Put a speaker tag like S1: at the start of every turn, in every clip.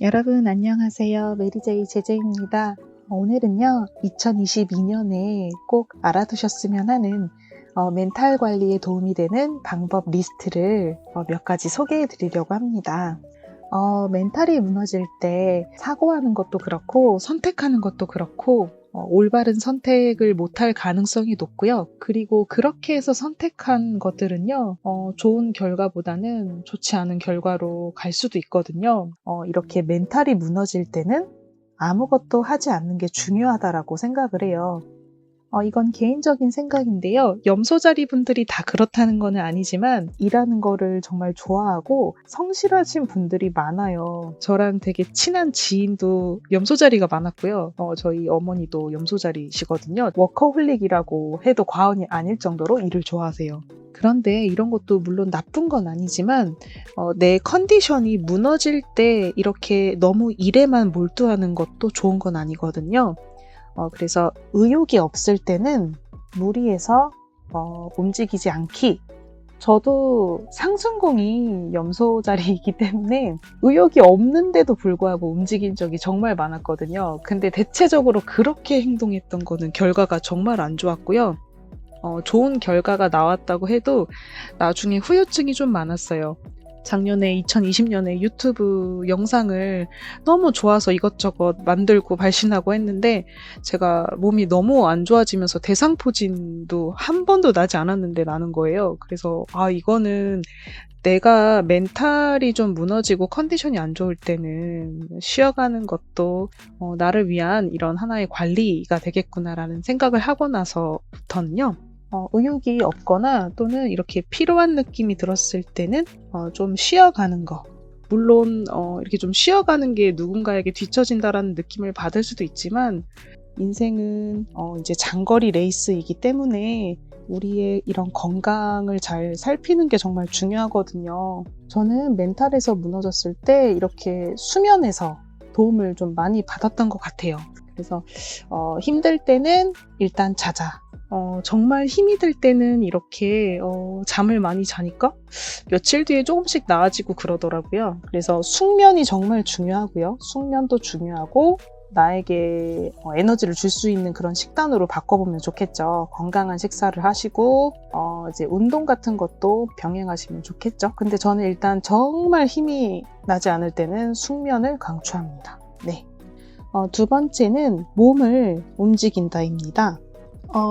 S1: 여러분 안녕하세요. 메리제이 제제입니다. 오늘은요 2022년에 꼭 알아두셨으면 하는 멘탈 관리에 도움이 되는 방법 리스트를 몇 가지 소개해 드리려고 합니다. 멘탈이 무너질 때 사고하는 것도 그렇고 선택하는 것도 그렇고 올바른 선택을 못할 가능성이 높고요. 그리고 그렇게 해서 선택한 것들은요, 좋은 결과보다는 좋지 않은 결과로 갈 수도 있거든요. 이렇게 멘탈이 무너질 때는 아무것도 하지 않는 게 중요하다라고 생각을 해요. 이건 개인적인 생각인데요. 염소자리 분들이 다 그렇다는 건 아니지만 일하는 거를 정말 좋아하고 성실하신 분들이 많아요. 저랑 되게 친한 지인도 염소자리가 많았고요. 저희 어머니도 염소자리시거든요. 워커홀릭이라고 해도 과언이 아닐 정도로 일을 좋아하세요. 그런데 이런 것도 물론 나쁜 건 아니지만 내 컨디션이 무너질 때 이렇게 너무 일에만 몰두하는 것도 좋은 건 아니거든요. 그래서 의욕이 없을 때는 무리해서 움직이지 않기. 저도 상순공이 염소자리이기 때문에 의욕이 없는데도 불구하고 움직인 적이 정말 많았거든요. 근데 대체적으로 그렇게 행동했던 거는 결과가 정말 안 좋았고요. 좋은 결과가 나왔다고 해도 나중에 후유증이 좀 많았어요. 작년에 2020년에 유튜브 영상을 너무 좋아서 이것저것 만들고 발신하고 했는데 제가 몸이 너무 안 좋아지면서 대상포진도 한 번도 나지 않았는데 나는 거예요. 그래서 이거는 내가 멘탈이 좀 무너지고 컨디션이 안 좋을 때는 쉬어가는 것도 나를 위한 이런 하나의 관리가 되겠구나라는 생각을 하고 나서부터는요. 의욕이 없거나 또는 이렇게 피로한 느낌이 들었을 때는 좀 쉬어가는 거. 물론 이렇게 좀 쉬어가는 게 누군가에게 뒤처진다라는 느낌을 받을 수도 있지만 인생은 이제 장거리 레이스이기 때문에 우리의 이런 건강을 잘 살피는 게 정말 중요하거든요. 저는 멘탈에서 무너졌을 때 이렇게 수면에서 도움을 좀 많이 받았던 것 같아요. 그래서 힘들 때는 일단 자자. 정말 힘이 들 때는 이렇게 잠을 많이 자니까 며칠 뒤에 조금씩 나아지고 그러더라고요. 그래서 숙면이 정말 중요하고요. 숙면도 중요하고 나에게 에너지를 줄 수 있는 그런 식단으로 바꿔보면 좋겠죠. 건강한 식사를 하시고 이제 운동 같은 것도 병행하시면 좋겠죠. 근데 저는 일단 정말 힘이 나지 않을 때는 숙면을 강추합니다. 네. 두 번째는 몸을 움직인다입니다.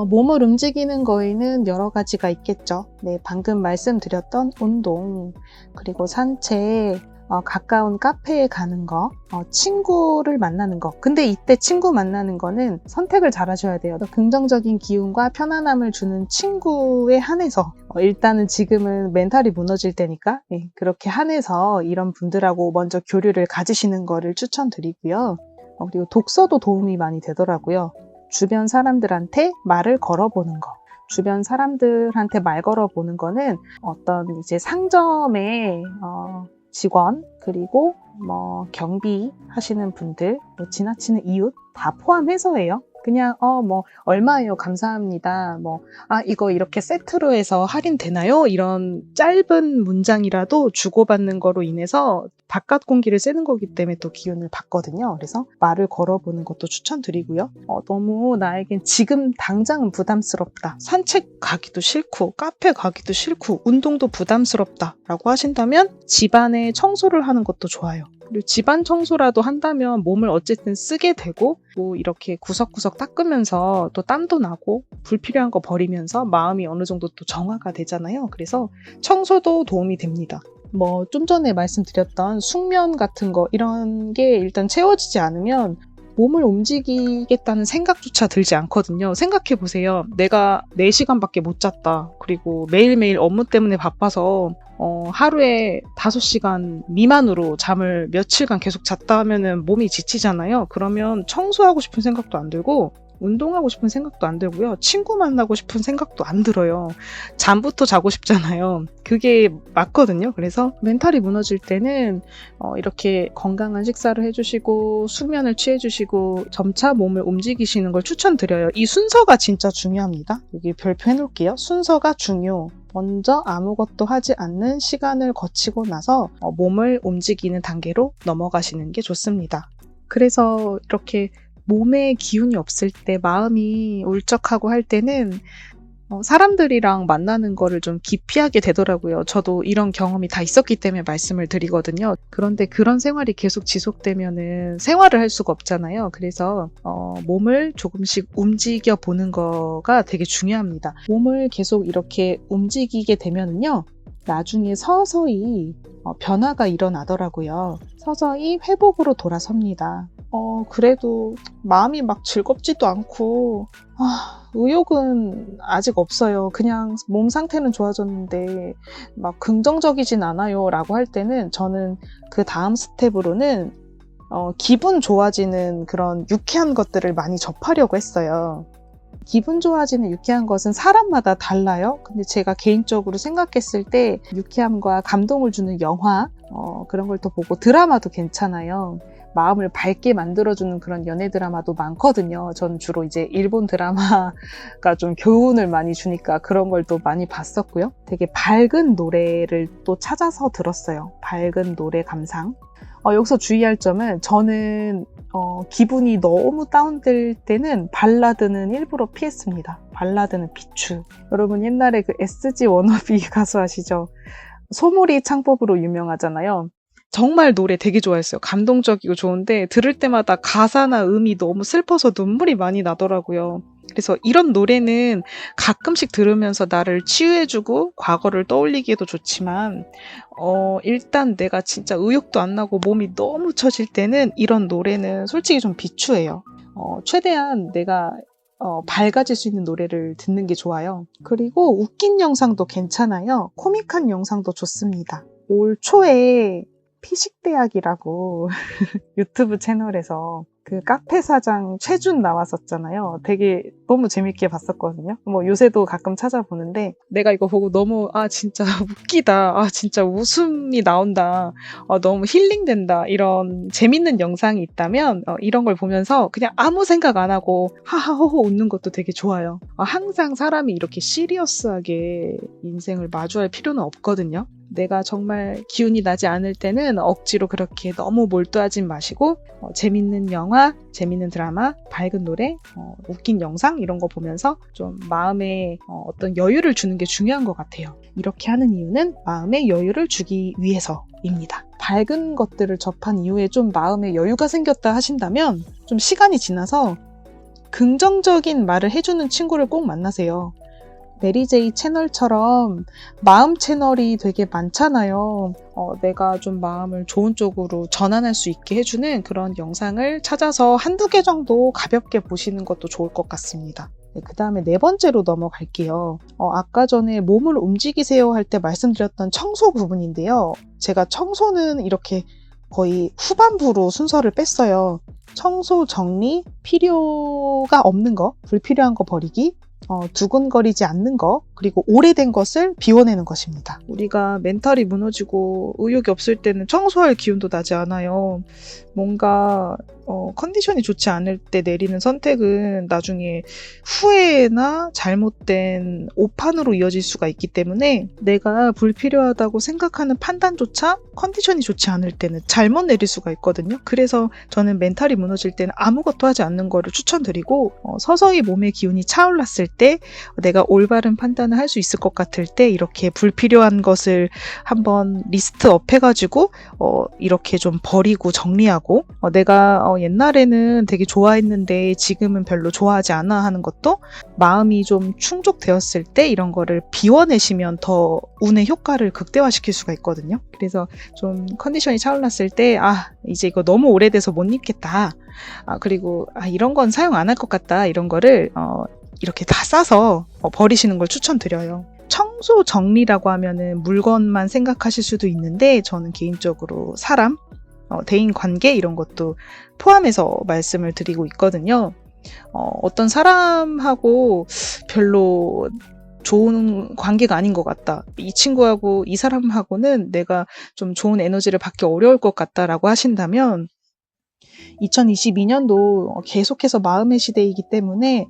S1: 몸을 움직이는 거에는 여러 가지가 있겠죠. 네, 방금 말씀드렸던 운동, 그리고 산책, 가까운 카페에 가는 거, 친구를 만나는 거. 근데 이때 친구 만나는 거는 선택을 잘 하셔야 돼요. 긍정적인 기운과 편안함을 주는 친구에 한해서 일단은 지금은 멘탈이 무너질 때니까 그렇게 한해서 이런 분들하고 먼저 교류를 가지시는 거를 추천드리고요. 그리고 독서도 도움이 많이 되더라고요. 주변 사람들한테 말을 걸어보는 거. 주변 사람들한테 말 걸어보는 거는 어떤 이제 상점의 직원, 그리고 경비 하시는 분들, 지나치는 이웃 다 포함해서예요. 그냥 얼마예요? 감사합니다. 이거 이렇게 세트로 해서 할인되나요? 이런 짧은 문장이라도 주고받는 거로 인해서 바깥 공기를 쐬는 거기 때문에 또 기운을 받거든요. 그래서 말을 걸어보는 것도 추천드리고요. 너무 나에겐 지금 당장은 부담스럽다. 산책 가기도 싫고 카페 가기도 싫고 운동도 부담스럽다 라고 하신다면 집안에 청소를 하는 것도 좋아요. 그리고 집안 청소라도 한다면 몸을 어쨌든 쓰게 되고 또 이렇게 구석구석 닦으면서 또 땀도 나고 불필요한 거 버리면서 마음이 어느 정도 또 정화가 되잖아요. 그래서 청소도 도움이 됩니다. 좀 전에 말씀드렸던 숙면 같은 거 이런 게 일단 채워지지 않으면 몸을 움직이겠다는 생각조차 들지 않거든요. 생각해보세요. 내가 4시간밖에 못 잤다. 그리고 매일매일 업무 때문에 바빠서 하루에 5시간 미만으로 잠을 며칠간 계속 잤다 하면은 몸이 지치잖아요. 그러면 청소하고 싶은 생각도 안 들고 운동하고 싶은 생각도 안 들고요. 친구 만나고 싶은 생각도 안 들어요. 잠부터 자고 싶잖아요. 그게 맞거든요. 그래서 멘탈이 무너질 때는 이렇게 건강한 식사를 해주시고 숙면을 취해주시고 점차 몸을 움직이시는 걸 추천드려요. 이 순서가 진짜 중요합니다. 여기 별표 해놓을게요. 순서가 중요. 먼저 아무것도 하지 않는 시간을 거치고 나서 몸을 움직이는 단계로 넘어가시는 게 좋습니다. 그래서 이렇게 몸에 기운이 없을 때, 마음이 울적하고 할 때는 사람들이랑 만나는 거를 좀 기피하게 되더라고요. 저도 이런 경험이 다 있었기 때문에 말씀을 드리거든요. 그런데 그런 생활이 계속 지속되면은 생활을 할 수가 없잖아요. 그래서 몸을 조금씩 움직여 보는 거가 되게 중요합니다. 몸을 계속 이렇게 움직이게 되면은요, 나중에 서서히 변화가 일어나더라고요. 서서히 회복으로 돌아섭니다. 그래도 마음이 막 즐겁지도 않고, 의욕은 아직 없어요. 그냥 몸 상태는 좋아졌는데 막 긍정적이진 않아요 라고 할 때는, 저는 그 다음 스텝으로는 기분 좋아지는 그런 유쾌한 것들을 많이 접하려고 했어요. 기분 좋아지는 유쾌한 것은 사람마다 달라요. 근데 제가 개인적으로 생각했을 때 유쾌함과 감동을 주는 영화, 그런 걸 또 보고, 드라마도 괜찮아요. 마음을 밝게 만들어주는 그런 연애 드라마도 많거든요. 전 주로 이제 일본 드라마가 좀 교훈을 많이 주니까 그런 걸 또 많이 봤었고요. 되게 밝은 노래를 또 찾아서 들었어요. 밝은 노래 감상. 여기서 주의할 점은, 저는 기분이 너무 다운될 때는 발라드는 일부러 피했습니다. 발라드는 비추. 여러분 옛날에 그 SG 워너비 가수 아시죠? 소몰이 창법으로 유명하잖아요. 정말 노래 되게 좋아했어요. 감동적이고 좋은데 들을 때마다 가사나 음이 너무 슬퍼서 눈물이 많이 나더라고요. 그래서 이런 노래는 가끔씩 들으면서 나를 치유해주고 과거를 떠올리기에도 좋지만, 일단 내가 진짜 의욕도 안 나고 몸이 너무 처질 때는 이런 노래는 솔직히 좀 비추해요. 최대한 내가 밝아질 수 있는 노래를 듣는 게 좋아요. 그리고 웃긴 영상도 괜찮아요. 코믹한 영상도 좋습니다. 올 초에 피식대학이라고 유튜브 채널에서 그 카페 사장 최준 나왔었잖아요. 되게 너무 재밌게 봤었거든요. 뭐 요새도 가끔 찾아보는데, 내가 이거 보고 너무 진짜 웃기다, 진짜 웃음이 나온다, 너무 힐링된다, 이런 재밌는 영상이 있다면 이런 걸 보면서 그냥 아무 생각 안 하고 하하호호 웃는 것도 되게 좋아요. 항상 사람이 이렇게 시리어스하게 인생을 마주할 필요는 없거든요. 내가 정말 기운이 나지 않을 때는 억지로 그렇게 너무 몰두하진 마시고, 재밌는 영화, 재밌는 드라마, 밝은 노래, 웃긴 영상, 이런 거 보면서 좀 마음에 어떤 여유를 주는 게 중요한 것 같아요. 이렇게 하는 이유는 마음에 여유를 주기 위해서입니다. 밝은 것들을 접한 이후에 좀 마음에 여유가 생겼다 하신다면, 좀 시간이 지나서 긍정적인 말을 해주는 친구를 꼭 만나세요. 메리제이 채널처럼 마음 채널이 되게 많잖아요. 내가 좀 마음을 좋은 쪽으로 전환할 수 있게 해주는 그런 영상을 찾아서 한두 개 정도 가볍게 보시는 것도 좋을 것 같습니다. 그 다음에 4번째로 넘어갈게요. 아까 전에 몸을 움직이세요 할 때 말씀드렸던 청소 부분인데요. 제가 청소는 이렇게 거의 후반부로 순서를 뺐어요. 청소, 정리, 필요가 없는 거, 불필요한 거 버리기, 두근거리지 않는 거, 그리고 오래된 것을 비워내는 것입니다. 우리가 멘탈이 무너지고 의욕이 없을 때는 청소할 기운도 나지 않아요. 뭔가 컨디션이 좋지 않을 때 내리는 선택은 나중에 후회나 잘못된 오판으로 이어질 수가 있기 때문에, 내가 불필요하다고 생각하는 판단조차 컨디션이 좋지 않을 때는 잘못 내릴 수가 있거든요. 그래서 저는 멘탈이 무너질 때는 아무것도 하지 않는 거를 추천드리고, 서서히 몸의 기운이 차올랐을 때, 내가 올바른 판단을 할 수 있을 것 같을 때 이렇게 불필요한 것을 한번 리스트업 해가지고 이렇게 좀 버리고 정리하고, 내가 옛날에는 되게 좋아했는데 지금은 별로 좋아하지 않아 하는 것도, 마음이 좀 충족되었을 때 이런 거를 비워내시면 더 운의 효과를 극대화시킬 수가 있거든요. 그래서 좀 컨디션이 차올랐을 때 이제 이거 너무 오래돼서 못 입겠다, 그리고 이런 건 사용 안 할 것 같다, 이런 거를 이렇게 다 싸서 버리시는 걸 추천드려요. 청소 정리라고 하면은 물건만 생각하실 수도 있는데, 저는 개인적으로 사람, 대인 관계 이런 것도 포함해서 말씀을 드리고 있거든요. 어떤 사람하고 별로 좋은 관계가 아닌 것 같다, 이 친구하고 이 사람하고는 내가 좀 좋은 에너지를 받기 어려울 것 같다라고 하신다면, 2022년도 계속해서 마음의 시대이기 때문에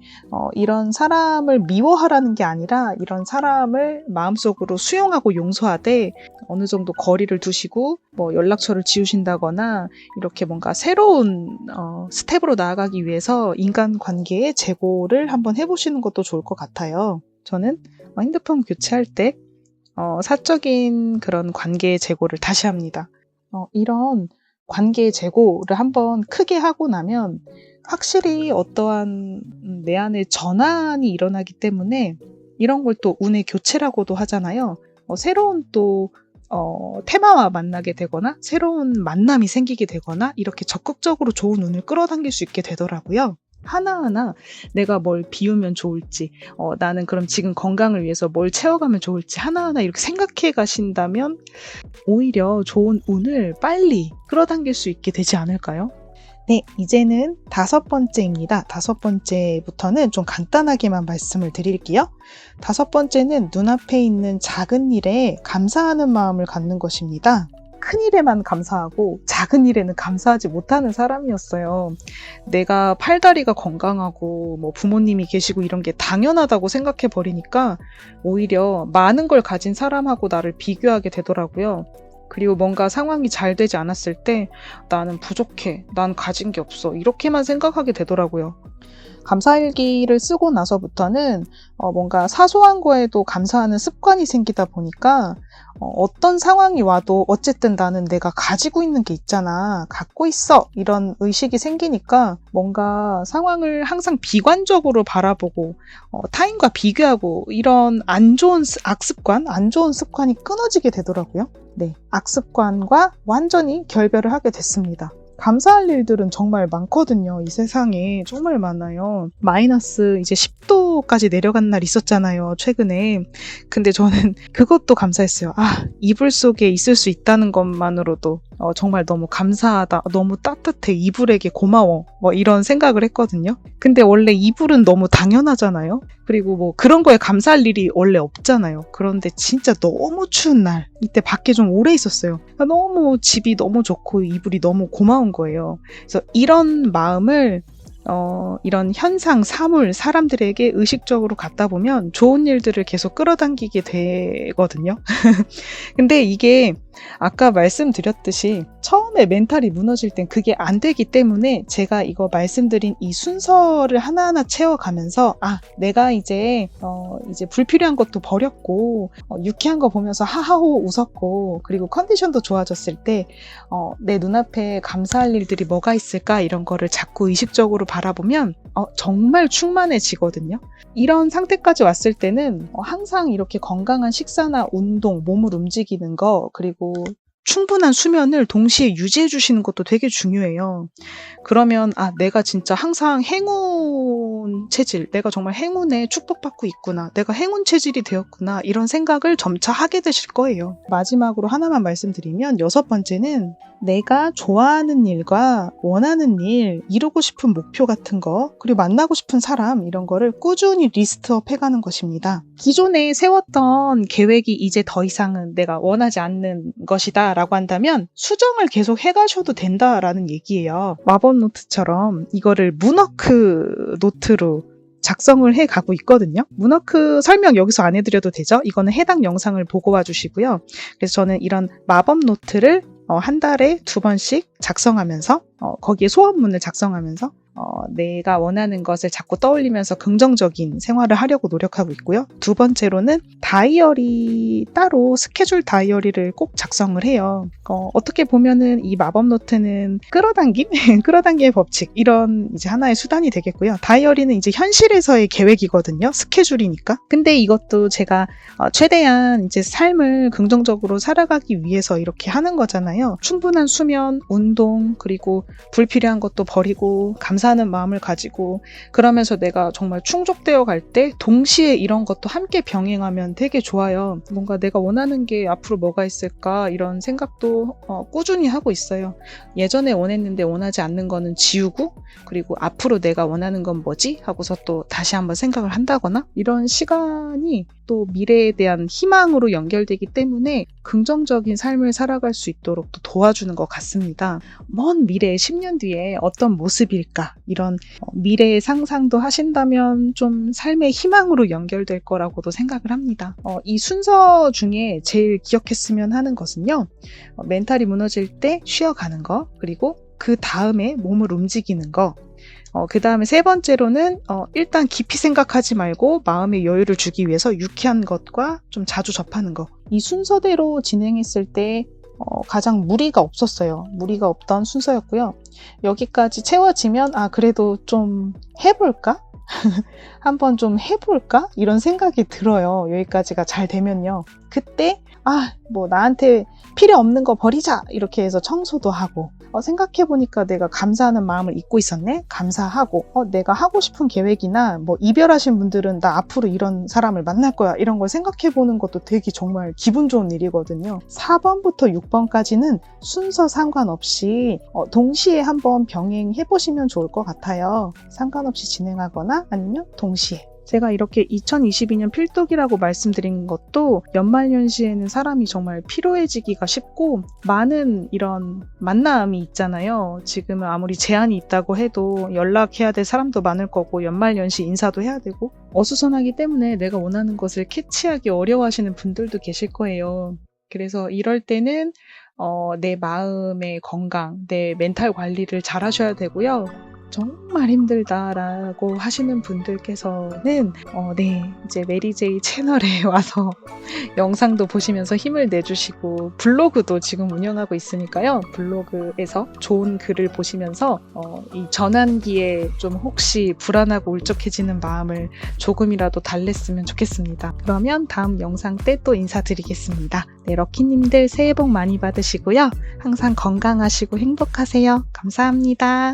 S1: 이런 사람을 미워하라는 게 아니라 이런 사람을 마음속으로 수용하고 용서하되 어느 정도 거리를 두시고 뭐 연락처를 지우신다거나 이렇게 뭔가 새로운 스텝으로 나아가기 위해서 인간관계의 재고를 한번 해보시는 것도 좋을 것 같아요. 저는 핸드폰 교체할 때 사적인 그런 관계의 재고를 다시 합니다. 이런 관계의 재고를 한번 크게 하고 나면 확실히 어떠한 내 안에 전환이 일어나기 때문에 이런 걸 또 운의 교체라고도 하잖아요. 새로운 또 테마와 만나게 되거나 새로운 만남이 생기게 되거나 이렇게 적극적으로 좋은 운을 끌어당길 수 있게 되더라고요. 하나하나 내가 뭘 비우면 좋을지, 나는 그럼 지금 건강을 위해서 뭘 채워가면 좋을지 하나하나 이렇게 생각해 가신다면 오히려 좋은 운을 빨리 끌어당길 수 있게 되지 않을까요? 네, 이제는 5번째입니다. 5번째부터는 좀 간단하게만 말씀을 드릴게요. 5번째는 눈앞에 있는 작은 일에 감사하는 마음을 갖는 것입니다. 큰 일에만 감사하고 작은 일에는 감사하지 못하는 사람이었어요. 내가 팔다리가 건강하고 뭐 부모님이 계시고 이런 게 당연하다고 생각해 버리니까 오히려 많은 걸 가진 사람하고 나를 비교하게 되더라고요. 그리고 뭔가 상황이 잘 되지 않았을 때 나는 부족해, 난 가진 게 없어 이렇게만 생각하게 되더라고요. 감사일기를 쓰고 나서부터는 뭔가 사소한 거에도 감사하는 습관이 생기다 보니까 어떤 상황이 와도 어쨌든 나는 내가 가지고 있는 게 있잖아, 갖고 있어 이런 의식이 생기니까 뭔가 상황을 항상 비관적으로 바라보고 타인과 비교하고 이런 안 좋은 악습관, 안 좋은 습관이 끊어지게 되더라고요. 네, 악습관과 완전히 결별을 하게 됐습니다. 감사할 일들은 정말 많거든요. 이 세상에 정말 많아요. 마이너스 이제 10도까지 내려간 날 있었잖아요, 최근에. 근데 저는 그것도 감사했어요. 이불 속에 있을 수 있다는 것만으로도 정말 너무 감사하다, 너무 따뜻해, 이불에게 고마워, 뭐 이런 생각을 했거든요. 근데 원래 이불은 너무 당연하잖아요. 그리고 뭐 그런 거에 감사할 일이 원래 없잖아요. 그런데 진짜 너무 추운 날, 이때 밖에 좀 오래 있었어요. 너무 집이 너무 좋고 이불이 너무 고마운 거예요. 그래서 이런 마음을 이런 현상, 사물, 사람들에게 의식적으로 갖다 보면 좋은 일들을 계속 끌어당기게 되거든요. 근데 이게 아까 말씀드렸듯이 처음에 멘탈이 무너질 땐 그게 안 되기 때문에 제가 이거 말씀드린 이 순서를 하나하나 채워가면서 내가 이제 불필요한 것도 버렸고 유쾌한 거 보면서 하하호 웃었고 그리고 컨디션도 좋아졌을 때 내 눈앞에 감사할 일들이 뭐가 있을까 이런 거를 자꾸 의식적으로 바라보면 정말 충만해지거든요. 이런 상태까지 왔을 때는 항상 이렇게 건강한 식사나 운동, 몸을 움직이는 거 그리고 충분한 수면을 동시에 유지해 주시는 것도 되게 중요해요. 그러면 내가 진짜 항상 행운 체질, 내가 정말 행운에 축복받고 있구나, 내가 행운 체질이 되었구나 이런 생각을 점차 하게 되실 거예요. 마지막으로 하나만 말씀드리면 6번째는 내가 좋아하는 일과 원하는 일, 이루고 싶은 목표 같은 거, 그리고 만나고 싶은 사람 이런 거를 꾸준히 리스트업 해가는 것입니다. 기존에 세웠던 계획이 이제 더 이상은 내가 원하지 않는 것이다 라고 한다면 수정을 계속 해가셔도 된다라는 얘기예요. 마법 노트처럼 이거를 문워크 노트로 작성을 해가고 있거든요. 문워크 설명 여기서 안 해드려도 되죠? 이거는 해당 영상을 보고 와주시고요. 그래서 저는 이런 마법 노트를 한 달에 2번씩 작성하면서 거기에 소원문을 작성하면서 내가 원하는 것을 자꾸 떠올리면서 긍정적인 생활을 하려고 노력하고 있고요. 2번째로는 다이어리, 따로 스케줄 다이어리를 꼭 작성을 해요. 어떻게 보면은 이 마법 노트는 끌어당김의 법칙, 이런 이제 하나의 수단이 되겠고요. 다이어리는 이제 현실에서의 계획이거든요. 스케줄이니까. 근데 이것도 제가 최대한 이제 삶을 긍정적으로 살아가기 위해서 이렇게 하는 거잖아요. 충분한 수면, 운동, 그리고 불필요한 것도 버리고 감사한 감사하는 마음을 가지고 그러면서 내가 정말 충족되어 갈 때 동시에 이런 것도 함께 병행하면 되게 좋아요. 뭔가 내가 원하는 게 앞으로 뭐가 있을까 이런 생각도 꾸준히 하고 있어요. 예전에 원했는데 원하지 않는 거는 지우고 그리고 앞으로 내가 원하는 건 뭐지? 하고서 또 다시 한번 생각을 한다거나 이런 시간이 또 미래에 대한 희망으로 연결되기 때문에 긍정적인 삶을 살아갈 수 있도록 또 도와주는 것 같습니다. 먼 미래 10년 뒤에 어떤 모습일까? 이런 미래의 상상도 하신다면 좀 삶의 희망으로 연결될 거라고도 생각을 합니다. 이 순서 중에 제일 기억했으면 하는 것은요. 멘탈이 무너질 때 쉬어가는 거, 그리고 그 다음에 몸을 움직이는 거, 그 다음에 세 번째로는 일단 깊이 생각하지 말고 마음의 여유를 주기 위해서 유쾌한 것과 좀 자주 접하는 거. 이 순서대로 진행했을 때 가장 무리가 없었어요. 무리가 없던 순서였고요. 여기까지 채워지면 그래도 좀 해볼까? 한번 좀 해볼까? 이런 생각이 들어요. 여기까지가 잘 되면요. 그때 뭐 나한테 필요 없는 거 버리자 이렇게 해서 청소도 하고 생각해보니까 내가 감사하는 마음을 잊고 있었네? 감사하고 내가 하고 싶은 계획이나 뭐 이별하신 분들은 나 앞으로 이런 사람을 만날 거야 이런 걸 생각해보는 것도 되게 정말 기분 좋은 일이거든요. 4번부터 6번까지는 순서 상관없이 동시에 한번 병행해보시면 좋을 것 같아요. 상관없이 진행하거나 아니면 동시에. 제가 이렇게 2022년 필독이라고 말씀드린 것도 연말연시에는 사람이 정말 피로해지기가 쉽고 많은 이런 만남이 있잖아요. 지금은 아무리 제한이 있다고 해도 연락해야 될 사람도 많을 거고 연말연시 인사도 해야 되고 어수선하기 때문에 내가 원하는 것을 캐치하기 어려워하시는 분들도 계실 거예요. 그래서 이럴 때는 내 마음의 건강, 내 멘탈 관리를 잘 하셔야 되고요. 정말 힘들다라고 하시는 분들께서는 이제 메리제이 채널에 와서 영상도 보시면서 힘을 내주시고 블로그도 지금 운영하고 있으니까요. 블로그에서 좋은 글을 보시면서 이 전환기에 좀 혹시 불안하고 울적해지는 마음을 조금이라도 달랬으면 좋겠습니다. 그러면 다음 영상 때 또 인사드리겠습니다. 네, 럭키님들 새해 복 많이 받으시고요. 항상 건강하시고 행복하세요. 감사합니다.